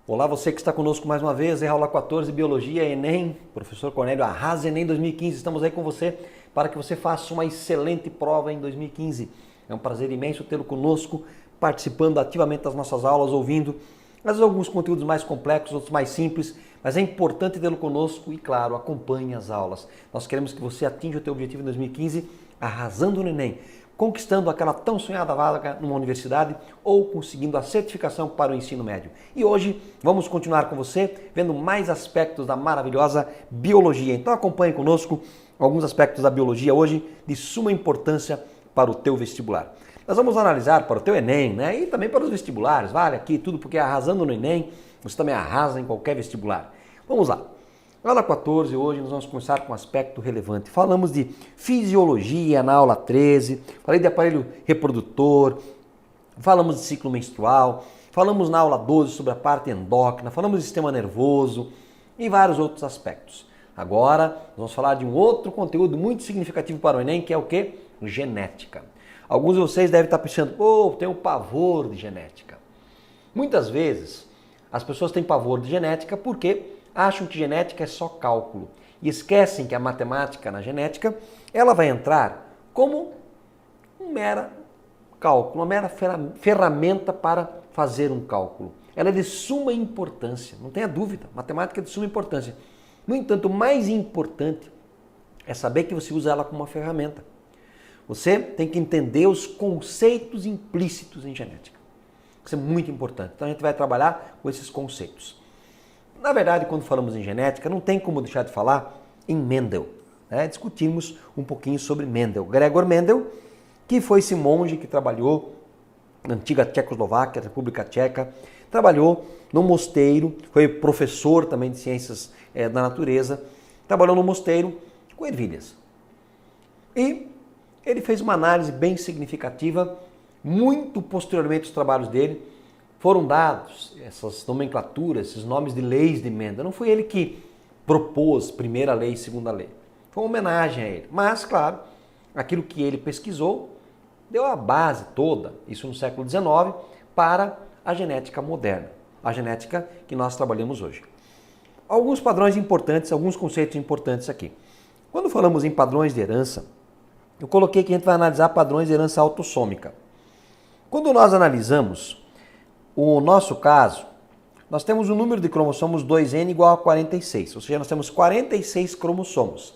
Olá, você que está conosco mais uma vez, aula 14, Biologia, Enem, professor Cornélio Arrasa, Enem 2015. Estamos aí com você para que você faça uma excelente prova em 2015. É um prazer imenso tê-lo conosco, participando ativamente das nossas aulas, ouvindo, às vezes alguns conteúdos mais complexos, outros mais simples, mas é importante tê-lo conosco e, claro, acompanhe as aulas. Nós queremos que você atinja o seu objetivo em 2015, arrasando no Enem, conquistando aquela tão sonhada vaga numa universidade ou conseguindo a certificação para o ensino médio. E hoje vamos continuar com você, vendo mais aspectos da maravilhosa biologia. Então acompanhe conosco alguns aspectos da biologia hoje de suma importância para o teu vestibular. Nós vamos analisar para o teu Enem, né? E também para os vestibulares, vale aqui tudo, porque arrasando no Enem, você também arrasa em qualquer vestibular. Vamos lá. Aula 14, hoje nós vamos começar com um aspecto relevante. Falamos de fisiologia na aula 13, falei de aparelho reprodutor, falamos de ciclo menstrual, falamos na aula 12 sobre a parte endócrina, falamos de sistema nervoso e vários outros aspectos. Agora, nós vamos falar de um outro conteúdo muito significativo para o Enem, que é o quê? Genética. Alguns de vocês devem estar pensando, pô, tenho pavor de genética. Muitas vezes, as pessoas têm pavor de genética porque acham que genética é só cálculo e esquecem que a matemática na genética ela vai entrar como um mero cálculo, uma mera ferramenta para fazer um cálculo. Ela é de suma importância, não tenha dúvida, matemática é de suma importância. No entanto, o mais importante é saber que você usa ela como uma ferramenta. Você tem que entender os conceitos implícitos em genética. Isso é muito importante. Então a gente vai trabalhar com esses conceitos. Na verdade, quando falamos em genética, não tem como deixar de falar em Mendel. Discutimos um pouquinho sobre Mendel. Gregor Mendel, que foi esse monge que trabalhou na antiga Tchecoslováquia, República Tcheca, trabalhou no mosteiro, foi professor também de ciências da natureza, trabalhou no mosteiro com ervilhas. E ele fez uma análise bem significativa, muito posteriormente os trabalhos dele foram dados, essas nomenclaturas, esses nomes de leis de Mendel. Não foi ele que propôs primeira lei e segunda lei. Foi uma homenagem a ele. Mas, claro, aquilo que ele pesquisou deu a base toda, isso no século XIX, para a genética moderna, a genética que nós trabalhamos hoje. Alguns padrões importantes, alguns conceitos importantes aqui. Quando falamos em padrões de herança, eu coloquei que a gente vai analisar padrões de herança autossômica. Quando nós analisamos o nosso caso, nós temos o número de cromossomos 2N igual a 46, ou seja, nós temos 46 cromossomos,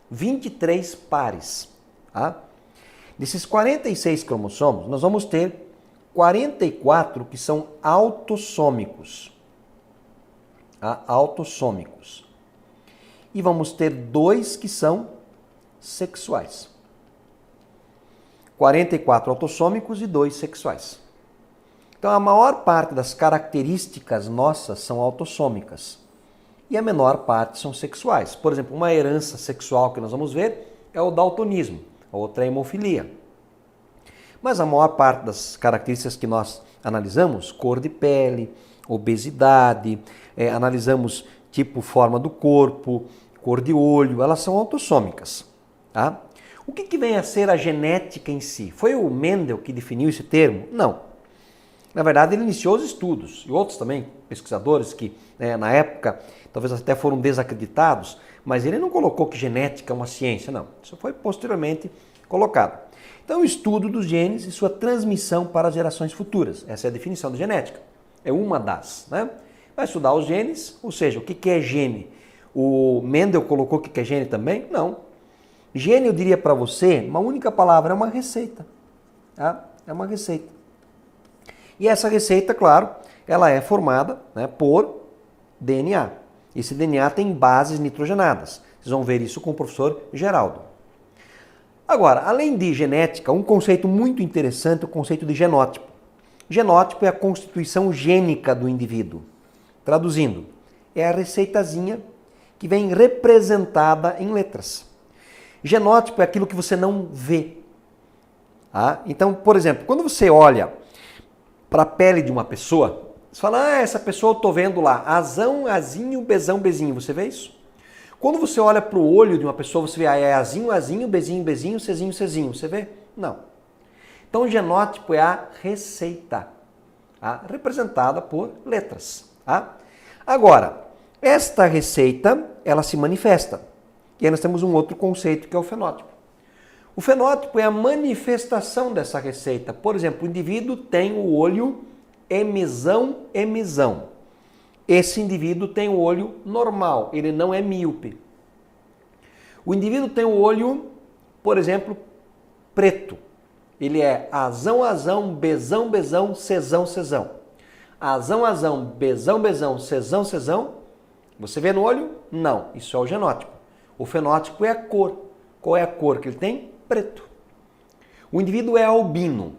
23 pares. Tá? Desses 46 cromossomos, nós vamos ter 44 que são autossômicos. Tá? Autossômicos. E vamos ter 2 que são sexuais. 44 autossômicos e 2 sexuais. Então, a maior parte das características nossas são autossômicas e a menor parte são sexuais. Por exemplo, uma herança sexual que nós vamos ver é o daltonismo, a outra é a hemofilia. Mas a maior parte das características que nós analisamos, cor de pele, obesidade, analisamos tipo, forma do corpo, cor de olho, elas são autossômicas. Tá? O que vem a ser a genética em si? Foi o Mendel que definiu esse termo? Não. Na verdade, ele iniciou os estudos, e outros também, pesquisadores que na época talvez até foram desacreditados, mas ele não colocou que genética é uma ciência, não. Isso foi posteriormente colocado. Então, o estudo dos genes e sua transmissão para as gerações futuras. Essa é a definição de genética. É uma das. Né? Vai estudar os genes, ou seja, o que é gene? O Mendel colocou o que é gene também? Não. Gene, eu diria para você, uma única palavra, é uma receita. Tá? É uma receita. E essa receita, claro, ela é formada por DNA. Esse DNA tem bases nitrogenadas. Vocês vão ver isso com o professor Geraldo. Agora, além de genética, um conceito muito interessante é o conceito de genótipo. Genótipo é a constituição gênica do indivíduo. Traduzindo, é a receitazinha que vem representada em letras. Genótipo é aquilo que você não vê. Tá? Então, por exemplo, quando você olha para a pele de uma pessoa, você fala, essa pessoa eu estou vendo lá, azão, azinho, bezão, bezinho, você vê isso? Quando você olha para o olho de uma pessoa, você vê, é azinho, azinho, bezinho, bezinho, cezinho, cezinho, você vê? Não. Então o genótipo é a receita, representada por letras. Tá? Agora, esta receita, ela se manifesta. E aí nós temos um outro conceito que é o fenótipo. O fenótipo é a manifestação dessa receita. Por exemplo, o indivíduo tem o olho emisão. Esse indivíduo tem o olho normal, ele não é míope. O indivíduo tem o olho, por exemplo, preto. Ele é azão, bezão, cesão. Azão, bezão, cesão. Você vê no olho? Não, isso é o genótipo. O fenótipo é a cor. Qual é a cor que ele tem? Preto. O indivíduo é albino.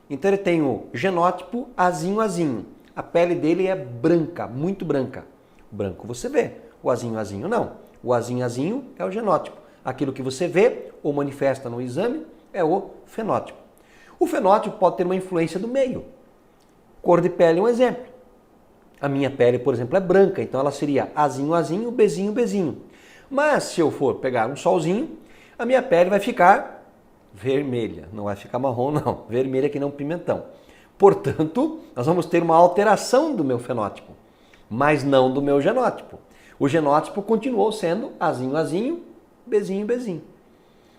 Então ele tem o genótipo azinho. A pele dele é branca, muito branca. O branco você vê, o azinho não. O azinho é o genótipo. Aquilo que você vê ou manifesta no exame é o fenótipo. O fenótipo pode ter uma influência do meio. Cor de pele é um exemplo. A minha pele, por exemplo, é branca, então ela seria azinho, bezinho. Mas se eu for pegar um solzinho, a minha pele vai ficar vermelha, não vai ficar marrom não, vermelha que nem um pimentão. Portanto, nós vamos ter uma alteração do meu fenótipo, mas não do meu genótipo. O genótipo continuou sendo azinho, bezinho.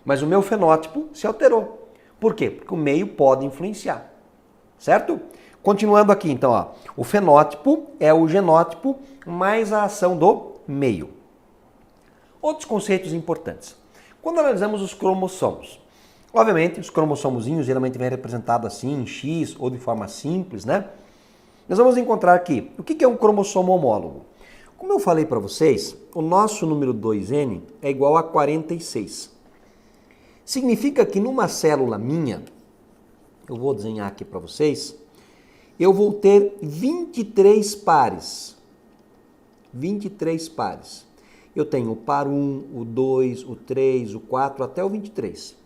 Mas o meu fenótipo se alterou. Por quê? Porque o meio pode influenciar, certo? Continuando aqui, então, ó, o fenótipo é o genótipo mais a ação do meio. Outros conceitos importantes. Quando analisamos os cromossomos, obviamente os cromossomozinhos geralmente vêm representados assim, em X ou de forma simples, né? Nós vamos encontrar aqui, o que é um cromossomo homólogo? Como eu falei para vocês, o nosso número 2N é igual a 46. Significa que numa célula minha, eu vou desenhar aqui para vocês, eu vou ter 23 pares. 23 pares. Eu tenho o par 1, o 2, o 3, o 4, até o 23.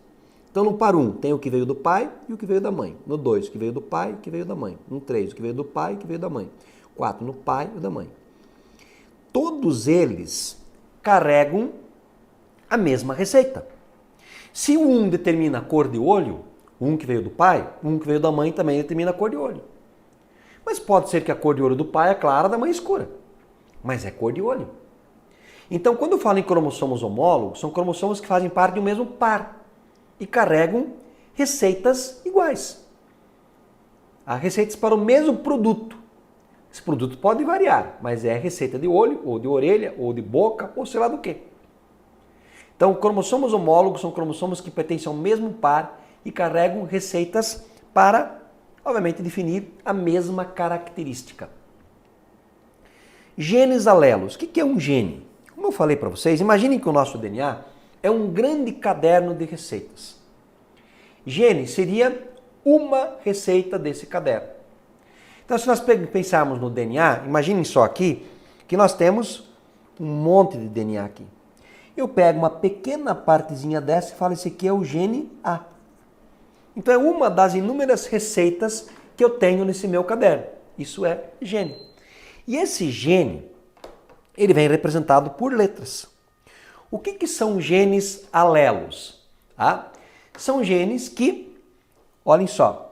Então no par 1 tem o que veio do pai e o que veio da mãe. No 2, o que veio do pai e o que veio da mãe. No 3, o que veio do pai e o que veio da mãe. 4, no pai e da mãe. Todos eles carregam a mesma receita. Se o 1 determina a cor de olho, o 1 que veio do pai, o 1 que veio da mãe também determina a cor de olho. Mas pode ser que a cor de olho do pai é clara, da mãe é escura. Mas é cor de olho. Então, quando eu falo em cromossomos homólogos, são cromossomos que fazem parte de um mesmo par e carregam receitas iguais. Há receitas para o mesmo produto. Esse produto pode variar, mas é receita de olho, ou de orelha, ou de boca, ou sei lá do quê. Então, cromossomos homólogos são cromossomos que pertencem ao mesmo par e carregam receitas para, obviamente, definir a mesma característica. Genes alelos. O que é um gene? Como eu falei para vocês, imaginem que o nosso DNA é um grande caderno de receitas. Gene seria uma receita desse caderno. Então, se nós pensarmos no DNA, imaginem só aqui que nós temos um monte de DNA aqui. Eu pego uma pequena partezinha dessa e falo, esse aqui é o gene A. Então, é uma das inúmeras receitas que eu tenho nesse meu caderno. Isso é gene. E esse gene, ele vem representado por letras. O que são genes alelos? São genes que, olhem só,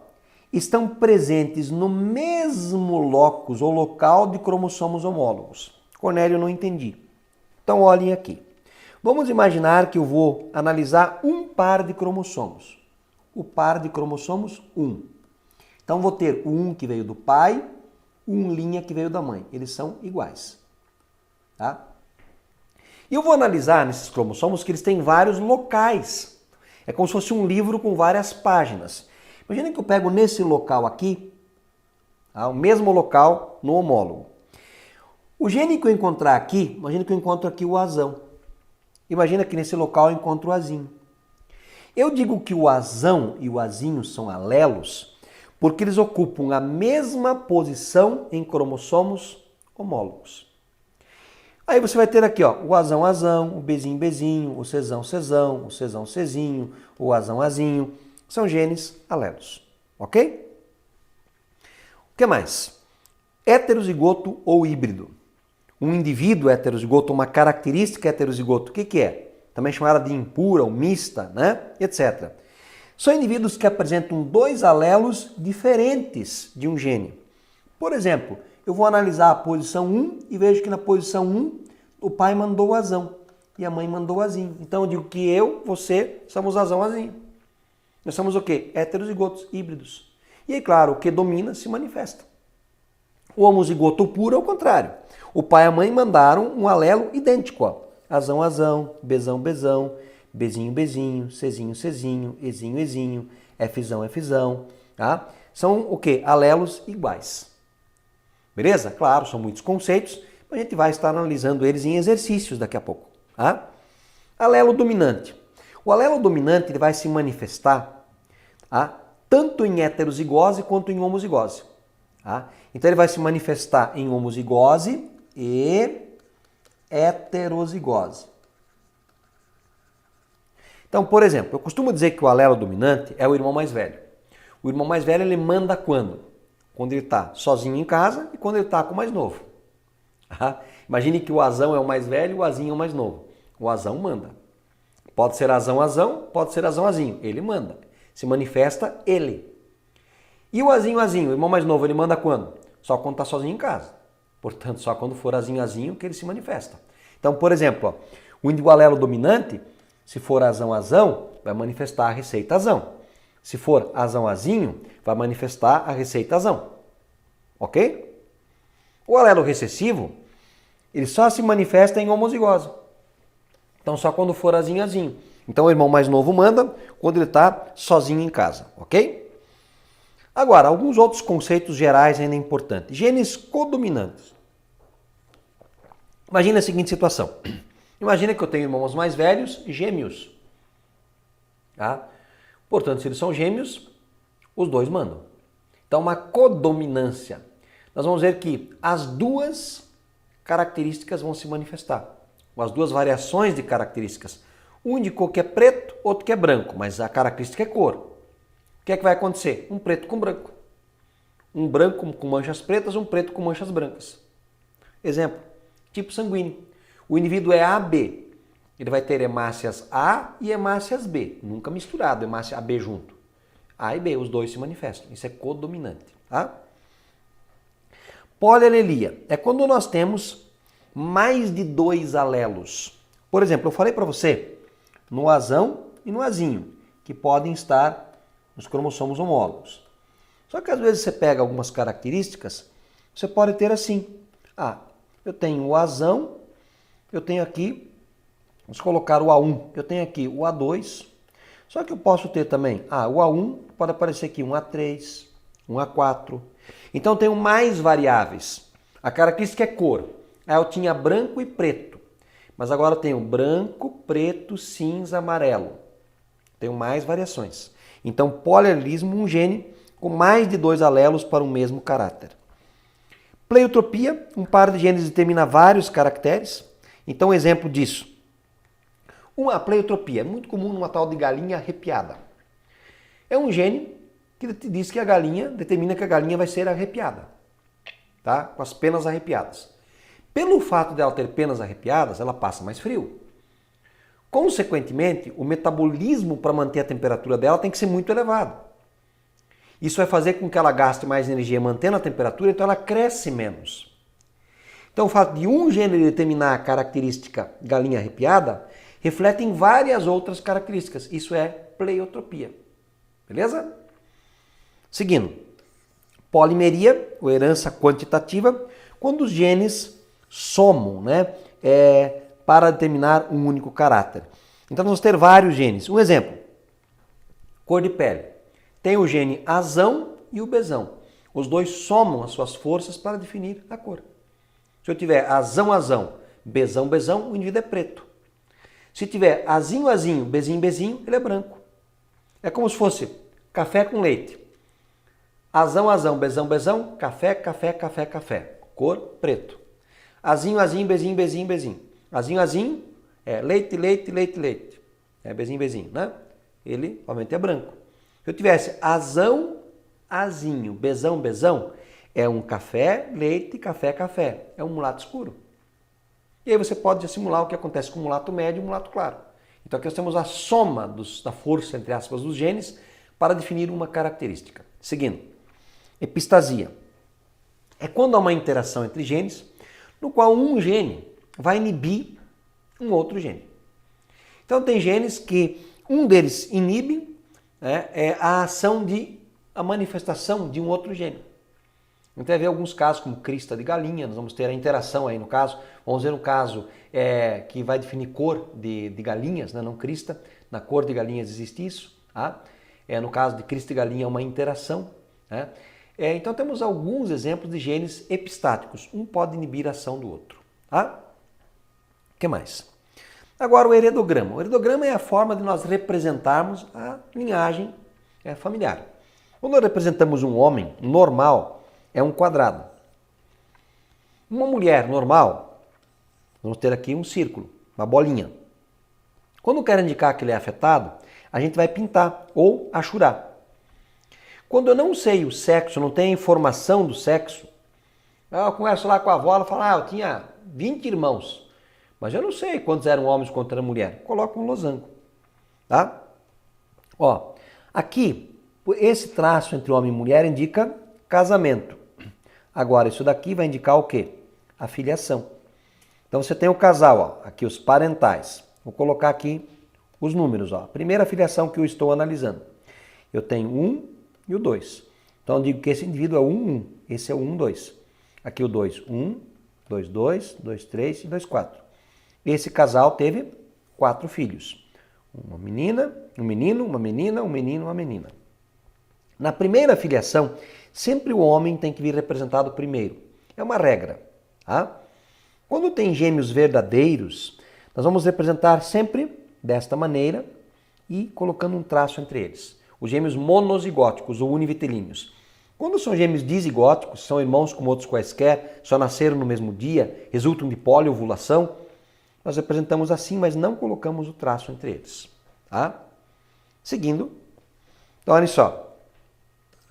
estão presentes no mesmo locus ou local de cromossomos homólogos. Cornélio, não entendi. Então, olhem aqui. Vamos imaginar que eu vou analisar um par de cromossomos. O par de cromossomos 1. Então, vou ter o 1 que veio do pai, um linha que veio da mãe. Eles são iguais. Tá? E eu vou analisar nesses cromossomos que eles têm vários locais. É como se fosse um livro com várias páginas. Imagina que eu pego nesse local aqui, o mesmo local no homólogo. O gene que eu encontrar aqui, imagina que eu encontro aqui o azão. Imagina que nesse local eu encontro o azinho. Eu digo que o azão e o azinho são alelos porque eles ocupam a mesma posição em cromossomos homólogos. Aí você vai ter aqui, ó, o azão, o bezinho, o cesão, o cesão, cezinho, o azinho. São genes alelos, ok? O que mais? Heterozigoto ou híbrido. Um indivíduo heterozigoto, uma característica heterozigoto, o que é? Também chamada de impura ou mista, né? Etc. São indivíduos que apresentam dois alelos diferentes de um gene. Por exemplo, eu vou analisar a posição 1 e vejo que na posição 1 o pai mandou o azão e a mãe mandou o azinho. Então eu digo que eu, você, somos azão, azinho. Nós somos o quê? Heterozigotos, híbridos. E aí, claro, o que domina se manifesta. O homozigoto puro é o contrário. O pai e a mãe mandaram um alelo idêntico, ó. Azão, azão, bezão, bezão, bezinho, bezinho, cezinho, cezinho, ezinho, ezinho, Fzão, Fzão, tá? São o quê? Alelos iguais. Beleza? Claro, são muitos conceitos, mas a gente vai estar analisando eles em exercícios daqui a pouco, tá? Alelo dominante. O alelo dominante ele vai se manifestar, tá? Tanto em heterozigose quanto em homozigose. Tá? Então ele vai se manifestar em homozigose e heterozigose. Então, por exemplo, eu costumo dizer que o alelo dominante é o irmão mais velho. O irmão mais velho ele manda quando? Quando ele está sozinho em casa e quando ele está com o mais novo. Tá? Imagine que o azão é o mais velho e o azinho é o mais novo. O azão manda. Pode ser azão, azão, pode ser azão, azinho. Ele manda. Se manifesta ele. E o azinho, azinho, o irmão mais novo, ele manda quando? Só quando está sozinho em casa. Portanto, só quando for azinho, azinho que ele se manifesta. Então, por exemplo, ó, o índigo alelo dominante, se for azão, azão, vai manifestar a receita azão. Se for azão, azinho, vai manifestar a receita azão. Ok? O alelo recessivo, ele só se manifesta em homozigose. Então, só quando for azinho, azinho. Então, o irmão mais novo manda quando ele está sozinho em casa. Ok? Agora, alguns outros conceitos gerais ainda importantes. Genes codominantes. Imagina a seguinte situação. Imagina que eu tenho irmãos mais velhos, gêmeos. Tá? Portanto, se eles são gêmeos, os dois mandam. Então, uma codominância. Nós vamos ver que as duas características vão se manifestar. As duas variações de características. Um indicou que é preto, outro que é branco, mas a característica é cor. O que é que vai acontecer? Um preto com branco. Um branco com manchas pretas, um preto com manchas brancas. Exemplo, tipo sanguíneo. O indivíduo é AB. Ele vai ter hemácias A e hemácias B. Nunca misturado, hemácia AB junto. A e B, os dois se manifestam. Isso é codominante. Tá? Polialelia é quando nós temos mais de dois alelos. Por exemplo, eu falei para você no azão e no azinho, que podem estar nos cromossomos homólogos. Só que às vezes você pega algumas características, você pode ter assim. Ah, eu tenho o azão, eu tenho aqui, vamos colocar o A1, eu tenho aqui o A2, só que eu posso ter também, o A1 pode aparecer aqui um A3, um A4. Então eu tenho mais variáveis. A característica é cor. Aí eu tinha branco e preto, mas agora eu tenho branco, preto, cinza, amarelo. Tenho mais variações. Então, polialelismo, um gene com mais de dois alelos para o mesmo caráter. Pleiotropia, um par de genes determina vários caracteres. Então, exemplo disso. A pleiotropia é muito comum numa tal de galinha arrepiada. É um gene que diz que a galinha, determina que a galinha vai ser arrepiada, tá? Com as penas arrepiadas. Pelo fato dela ter penas arrepiadas, ela passa mais frio. Consequentemente, o metabolismo para manter a temperatura dela tem que ser muito elevado. Isso vai fazer com que ela gaste mais energia mantendo a temperatura, então ela cresce menos. Então o fato de um gene determinar a característica galinha arrepiada, reflete em várias outras características. Isso é pleiotropia. Beleza? Seguindo. Polimeria, ou herança quantitativa, quando os genes somam, né? Para determinar um único caráter. Então nós vamos ter vários genes. Um exemplo, cor de pele. Tem o gene azão e o bezão. Os dois somam as suas forças para definir a cor. Se eu tiver azão, azão, bezão, bezão, o indivíduo é preto. Se tiver azinho, azinho, bezinho, bezinho, ele é branco. É como se fosse café com leite. Azão, azão, bezão, bezão, café, café, café, café. Cor preto. Azinho, azinho, bezinho, bezinho, bezinho. Azinho, azinho, leite, leite, leite, leite. Bezinho, bezinho, né? Ele, obviamente, é branco. Se eu tivesse azão, azinho, bezão, bezão, é um café, leite, café, café. É um mulato escuro. E aí você pode simular o que acontece com o mulato médio e o mulato claro. Então aqui nós temos a soma da força, entre aspas, dos genes para definir uma característica. Seguindo, epistasia. é quando há uma interação entre genes, no qual um gene vai inibir um outro gene. Então tem genes que um deles inibe a ação a manifestação de um outro gene. Então vai ver alguns casos como crista de galinha, nós vamos ter a interação aí no caso, vamos ver um caso que vai definir cor de galinhas, né? Não crista, na cor de galinhas existe isso. Tá? No caso de crista de galinha é uma interação. Né? Então temos alguns exemplos de genes epistáticos, um pode inibir a ação do outro. Tá? O que mais? Agora o heredograma. O heredograma é a forma de nós representarmos a linhagem familiar. Quando nós representamos um homem normal, é um quadrado. Uma mulher normal, vamos ter aqui um círculo, uma bolinha. Quando quer indicar que ele é afetado, a gente vai pintar ou achurar. Quando eu não sei o sexo, não tenho informação do sexo, eu converso lá com a avó, ela fala, eu tinha 20 irmãos, mas eu não sei quantos eram homens e quantos eram mulher. Coloca um losango. Tá? Ó, aqui, esse traço entre homem e mulher indica casamento. Agora, isso daqui vai indicar o quê? A filiação. Então você tem o casal, ó, aqui os parentais. Vou colocar aqui os números. Ó. Primeira filiação que eu estou analisando. Eu tenho 1 e o 2. Então eu digo que esse indivíduo é o 1, 1. Esse é o 1, 2. Aqui o 2, 1, 2, 2, 2, 3 e 2, 4. Esse casal teve 4 filhos. Uma menina, um menino, uma menina, um menino, uma menina. Na primeira filiação, sempre o homem tem que vir representado primeiro. É uma regra. Tá? Quando tem gêmeos verdadeiros, nós vamos representar sempre desta maneira e colocando um traço entre eles. Os gêmeos monozigóticos ou univitelíneos. Quando são gêmeos dizigóticos, são irmãos como outros quaisquer, só nasceram no mesmo dia, resultam de poliovulação, nós representamos assim, mas não colocamos o traço entre eles. Tá? Seguindo, então olha só.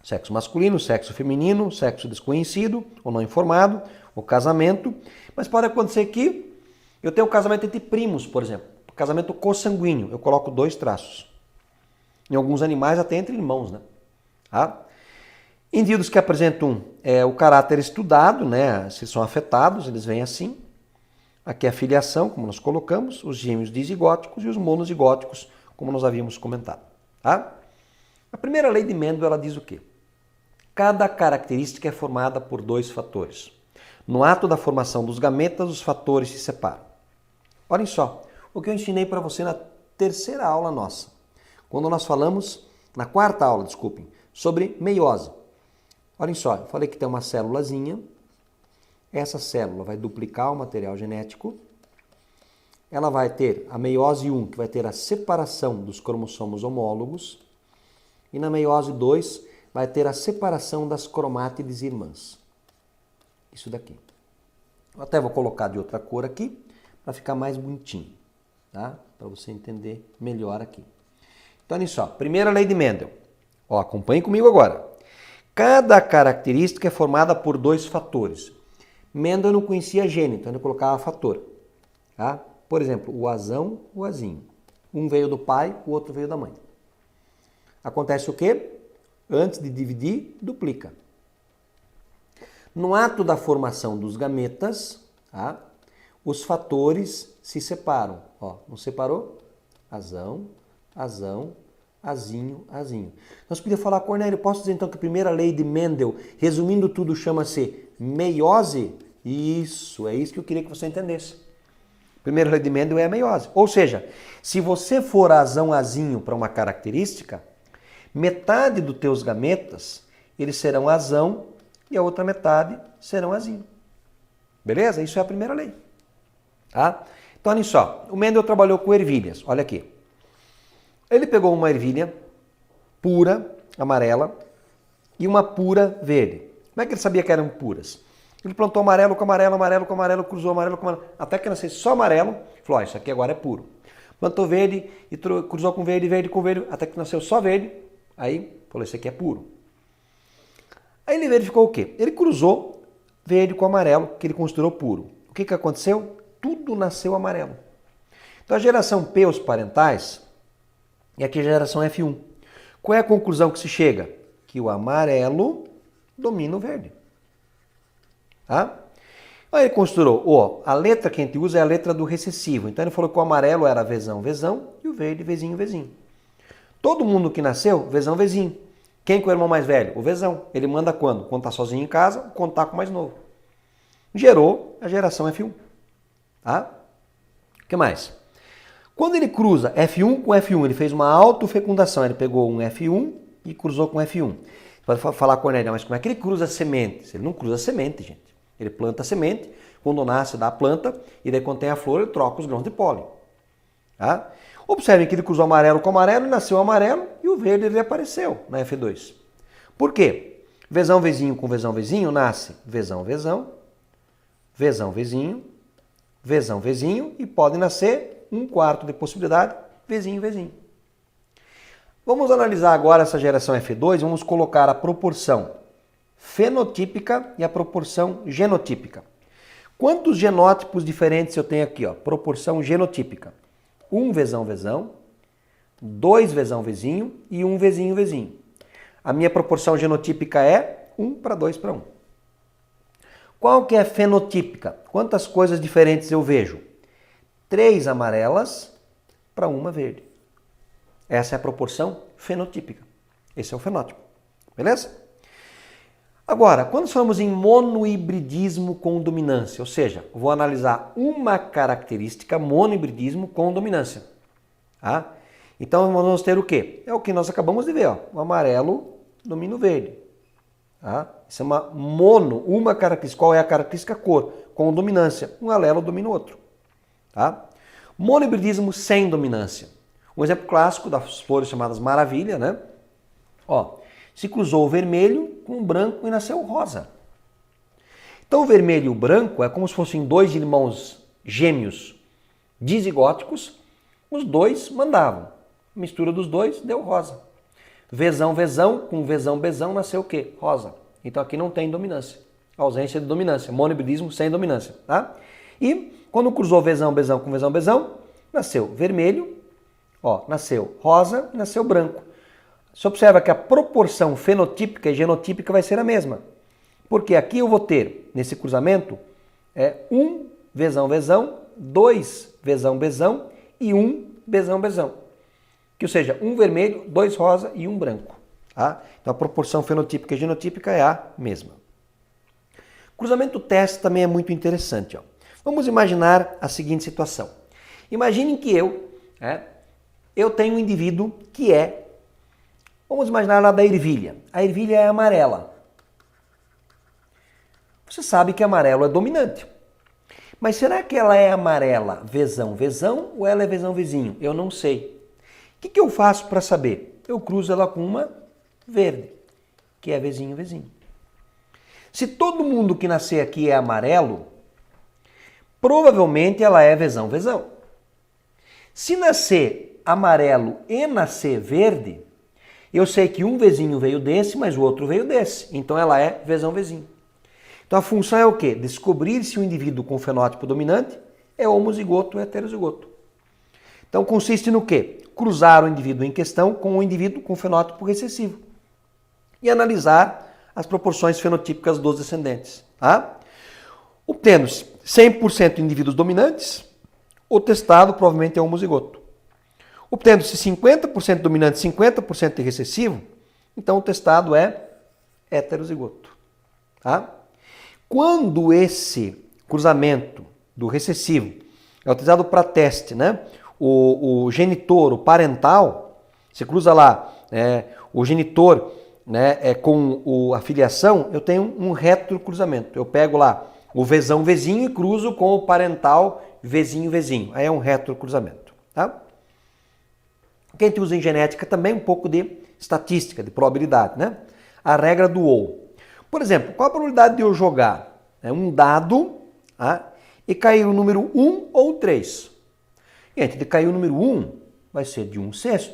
Sexo masculino, sexo feminino, sexo desconhecido ou não informado, o casamento. Mas pode acontecer que eu tenho um casamento entre primos, por exemplo. Casamento consanguíneo, eu coloco 2 traços. Em alguns animais até entre irmãos, né? Tá? Indivíduos que apresentam o caráter estudado, né? Se são afetados, eles vêm assim. Aqui é a filiação, como nós colocamos, os gêmeos dizigóticos e os monozigóticos, como nós havíamos comentado. Tá? A primeira lei de Mendel, ela diz o quê? Cada característica é formada por 2 fatores. No ato da formação dos gametas, os fatores se separam. Olhem só, o que eu ensinei para você na terceira aula nossa. Quando nós falamos, na quarta aula, desculpem, sobre meiose. Olhem só, eu falei que tem uma célulazinha. Essa célula vai duplicar o material genético. Ela vai ter a meiose 1, que vai ter a separação dos cromossomos homólogos. E na meiose 2 vai ter a separação das cromátides irmãs. Isso daqui. Eu até vou colocar de outra cor aqui, para ficar mais bonitinho. Tá? Para você entender melhor aqui. Então, olha só. Primeira lei de Mendel. Ó, acompanhe comigo agora. Cada característica é formada por 2 fatores. Mendel não conhecia gene, então ele colocava fator. Tá? Por exemplo, o azão, o azinho. Um veio do pai, o outro veio da mãe. Acontece o quê? Antes de dividir, duplica. No ato da formação dos gametas, tá? Os fatores se separam. Ó, não separou? Azão, azão, azinho, azinho. Nós podíamos falar, Cornélio, posso dizer então que a primeira lei de Mendel, resumindo tudo, chama-se meiose? Isso, é isso que eu queria que você entendesse. A primeira lei de Mendel é a meiose. Ou seja, se você for azão, azinho para uma característica, metade dos teus gametas, eles serão azão e a outra metade serão azinho. Beleza? Isso é a primeira lei. Tá? Então, olha só. O Mendel trabalhou com ervilhas. Olha aqui. Ele pegou uma ervilha pura, amarela, e uma pura verde. Como é que ele sabia que eram puras? Ele plantou amarelo com amarelo, amarelo com amarelo, cruzou amarelo com amarelo, até que nasceu só amarelo. Falou, isso aqui agora é puro. Plantou verde e cruzou com verde, verde com verde, até que nasceu só verde. Aí, falou, isso aqui é puro. Aí ele verificou o quê? Ele cruzou verde com amarelo, que ele considerou puro. O que aconteceu? Tudo nasceu amarelo. Então a geração P, os parentais, e aqui a geração F1. Qual é a conclusão que se chega? Que o amarelo domina o verde. Tá? Aí ele considerou, a letra que a gente usa é a letra do recessivo. Então ele falou que o amarelo era Vzão, Vzão e o verde Vzinho, Vzinho. Todo mundo que nasceu, Vzão, Vzinho. Quem que é o irmão mais velho? O Vzão. Ele manda quando? Quando tá sozinho em casa, quando tá com o mais novo. Gerou a geração F1. Tá? O que mais? Quando ele cruza F1 com F1, ele fez uma autofecundação. Ele pegou um F1 e cruzou com F1. Você pode falar, Cornélio, mas como é que ele cruza sementes? Ele não cruza semente, gente. Ele planta a semente, quando nasce dá a planta, e daí quando tem a flor ele troca os grãos de pólen. Tá? Observem que ele cruzou amarelo com amarelo, e nasceu amarelo, e o verde ele apareceu na F2. Por quê? Vzão, Vzinho com Vzão, Vzinho nasce Vzão, Vzão, Vzão, Vzinho, Vzão, Vzinho, e pode nascer um quarto de possibilidade, Vzinho, Vzinho. Vamos analisar agora essa geração F2, vamos colocar a proporção fenotípica e a proporção genotípica. Quantos genótipos diferentes eu tenho aqui? Proporção genotípica. 1 Vzão, Vzão, 2 Vzão, Vzinho e 1 Vzinho, Vzinho. A minha proporção genotípica é 1 para 2 para 1. Qual que é a fenotípica? Quantas coisas diferentes eu vejo? 3 amarelas para 1 verde. Essa é a proporção fenotípica. Esse é o fenótipo. Beleza? Agora, quando falamos em monohibridismo com dominância, ou seja, vou analisar uma característica, monohibridismo com dominância. Tá? Então vamos ter o quê? É o que nós acabamos de ver. O amarelo domina o verde. Tá? Isso é uma característica. Qual é a característica? Cor. Com dominância. Um alelo domina o outro. Tá? Monohibridismo sem dominância. Um exemplo clássico das flores chamadas maravilha, né? Se cruzou o vermelho com o branco e nasceu o rosa. Então o vermelho e o branco é como se fossem dois irmãos gêmeos dizigóticos, os dois mandavam. A mistura dos dois deu rosa. Vzão, Vzão com Vzão, Bzão nasceu o quê? Rosa. Então aqui não tem dominância. Ausência de dominância. Monohibridismo sem dominância. Tá? E quando cruzou Vzão, Bzão com Vzão, Bzão, nasceu vermelho, nasceu rosa e nasceu branco. Você observa que a proporção fenotípica e genotípica vai ser a mesma. Porque aqui eu vou ter, nesse cruzamento, 1 Vzão, Vzão, 2 Vzão, Bzão e 1 Bzão, Bzão. Ou seja, 1 vermelho, 2 rosa e 1 branco. Tá? Então a proporção fenotípica e genotípica é a mesma. Cruzamento teste também é muito interessante. Vamos imaginar a seguinte situação. Imaginem que eu tenho um indivíduo que vamos imaginar lá da ervilha. A ervilha é amarela. Você sabe que amarelo é dominante. Mas será que ela é amarela Vzão, Vzão ou ela é Vzão, Vzinho? Eu não sei. O que eu faço para saber? Eu cruzo ela com uma verde, que é Vzinho, Vzinho. Se todo mundo que nascer aqui é amarelo, provavelmente ela é Vzão, Vzão. Se nascer amarelo e nascer verde, eu sei que um Vzinho veio desse, mas o outro veio desse. Então ela é Vzão, Vzinho. Então a função é o quê? Descobrir se o indivíduo com fenótipo dominante é homozigoto ou heterozigoto. Então consiste no quê? Cruzar o indivíduo em questão com o indivíduo com fenótipo recessivo. E analisar as proporções fenotípicas dos descendentes. Tá? Obtendo 100% indivíduos dominantes, o testado provavelmente é homozigoto. Obtendo-se 50% dominante e 50% recessivo, então o testado é heterozigoto. Tá? Quando esse cruzamento do recessivo é utilizado para teste, né? O genitor, o parental, você cruza lá o genitor com a filiação, eu tenho um retrocruzamento. Eu pego lá o Vzão, Vzinho e cruzo com o parental Vzinho, Vzinho. Aí é um retrocruzamento. Tá? Que a gente usa em genética também um pouco de estatística, de probabilidade, né? A regra do ou. Por exemplo, qual a probabilidade de eu jogar um dado e cair o número 1 ou 3? Gente, de cair o número 1 vai ser de 1/6.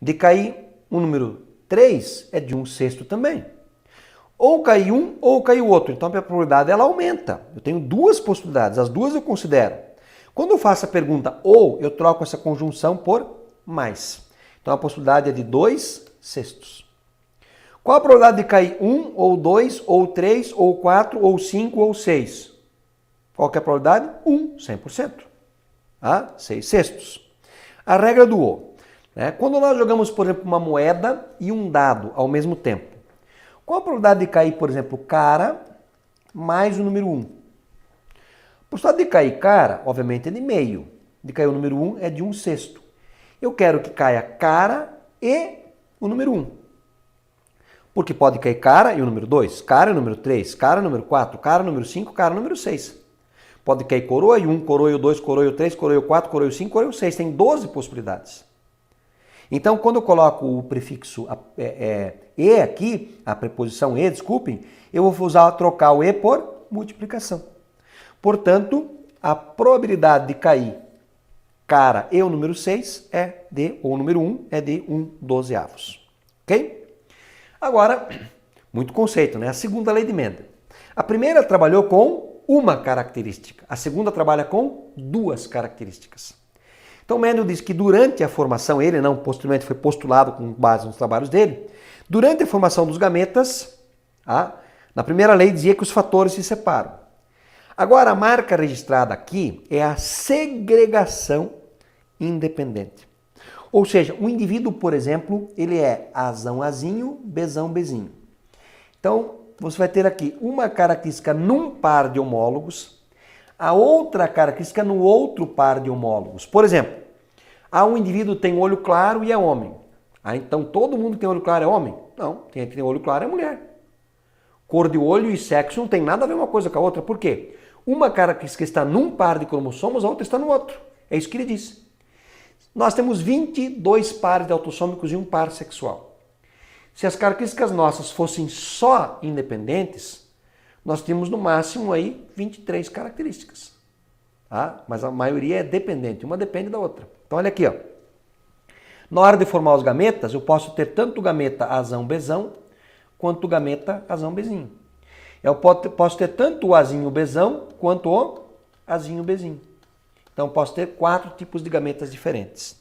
De cair o número 3 é de 1/6 também. Ou cair um ou cair o outro. Então a minha probabilidade ela aumenta. Eu tenho duas possibilidades, as duas eu considero. Quando eu faço a pergunta ou, eu troco essa conjunção por mais. Então a possibilidade é de 2/6. Qual a probabilidade de cair 1, ou 2, ou 3, ou 4, ou 5, ou 6? Qual que é a probabilidade? 1, 100%. 6 sextos. A regra do O. Né? Quando nós jogamos, por exemplo, uma moeda e um dado ao mesmo tempo, qual a probabilidade de cair, por exemplo, cara mais o número 1? A possibilidade de cair cara, obviamente, é de meio. De cair o número 1 é de 1 sexto. Eu quero que caia cara e o número 1. Porque pode cair cara e o número 2, cara e o número 3, cara e o número 4, cara e o número 5, cara e o número 6. Pode cair coroa e 1, coroa e 2, coroa e 3, coroa e 4, coroa e 5, coroa e 6. Tem 12 possibilidades. Então, quando eu coloco o prefixo E aqui, a preposição E, desculpem, eu vou trocar o E por multiplicação. Portanto, a probabilidade de cair cara e o número 6 ou o número 1 é de 1/12. Ok? Agora, muito conceito, né? A segunda lei de Mendel. A primeira trabalhou com uma característica. A segunda trabalha com 2 características. Então, Mendel diz que durante a formação, ele não, posteriormente foi postulado com base nos trabalhos dele, durante a formação dos gametas, na primeira lei dizia que os fatores se separam. Agora, a marca registrada aqui é a segregação independente. Ou seja, um indivíduo, por exemplo, ele é Azão, Azinho, Bezão, Bezinho. Então, você vai ter aqui uma característica num par de homólogos, a outra característica no outro par de homólogos. Por exemplo, um indivíduo tem olho claro e é homem. Então todo mundo que tem olho claro é homem? Não, quem tem olho claro é mulher. Cor de olho e sexo não tem nada a ver uma coisa com a outra. Por quê? Uma característica está num par de cromossomos, a outra está no outro. É isso que ele diz. Nós temos 22 pares de autossômicos e um par sexual. Se as características nossas fossem só independentes, nós tínhamos no máximo aí 23 características. Mas a maioria é dependente, uma depende da outra. Então olha aqui, ó. Na hora de formar os gametas, eu posso ter tanto o gameta Azão-Bezão, quanto o gameta Azão-Bezinho. Eu posso ter tanto o Azinho-Bezão, quanto o Azinho-Bezinho. Então posso ter 4 tipos de gametas diferentes.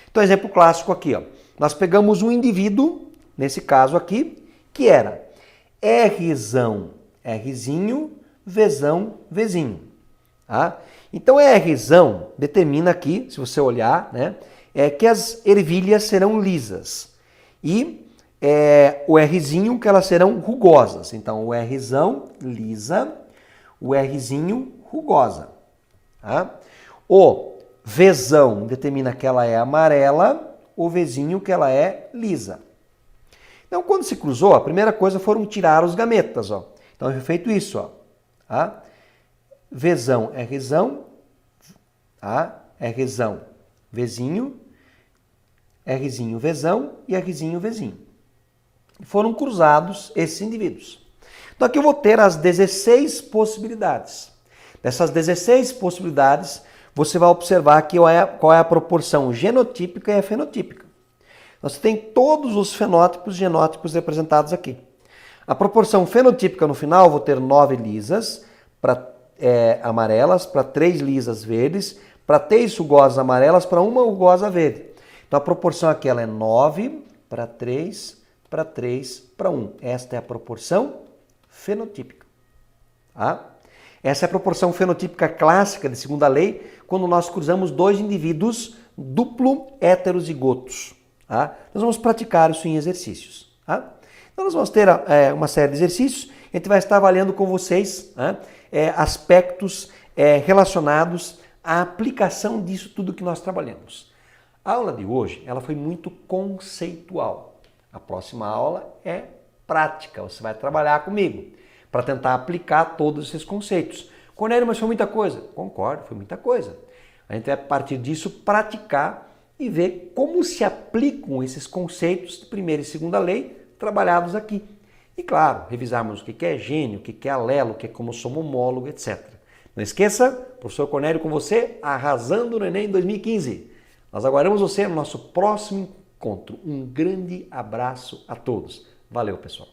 Então exemplo clássico aqui, ó. Nós pegamos um indivíduo, nesse caso aqui, que era Rzão, Rzinho, Vzão, Vzinho. Então Rzão determina aqui, se você olhar, né, que as ervilhas serão lisas. E o Rzinho que elas serão rugosas. Então o Rzão, lisa, o Rzinho, rugosa. O Vzão determina que ela é amarela, o Vzinho que ela é lisa. Então, quando se cruzou, a primeira coisa foram tirar os gametas. Ó. Então, foi feito isso. Ó. Vzão, Rzão, Rzão, Vzinho, Rzinho, Vzão e Rzinho, Vzinho. Foram cruzados esses indivíduos. Então, aqui eu vou ter as 16 possibilidades. Dessas 16 possibilidades, você vai observar qual é a proporção genotípica e a fenotípica. Você tem todos os fenótipos e genótipos representados aqui. A proporção fenotípica no final, eu vou ter 9 lisas amarelas, para 3 lisas verdes, para 3 rugosas amarelas, para 1 rugosa verde. Então a proporção aqui ela é 9 para 3, para 3, para 1. Esta é a proporção fenotípica. Essa é a proporção fenotípica clássica de segunda lei, quando nós cruzamos 2 indivíduos duplo heterozigotos. Nós vamos praticar isso em exercícios. Então nós vamos ter uma série de exercícios, a gente vai estar avaliando com vocês aspectos relacionados à aplicação disso tudo que nós trabalhamos. A aula de hoje ela foi muito conceitual. A próxima aula é prática, você vai trabalhar comigo para tentar aplicar todos esses conceitos. Cornélio, mas foi muita coisa. Concordo, foi muita coisa. A gente vai, a partir disso, praticar e ver como se aplicam esses conceitos de primeira e segunda lei trabalhados aqui. E, claro, revisarmos o que é gene, o que é alelo, o que é cromossomo homólogo, etc. Não esqueça, professor Cornélio com você, arrasando no Enem 2015. Nós aguardamos você no nosso próximo encontro. Um grande abraço a todos. Valeu, pessoal.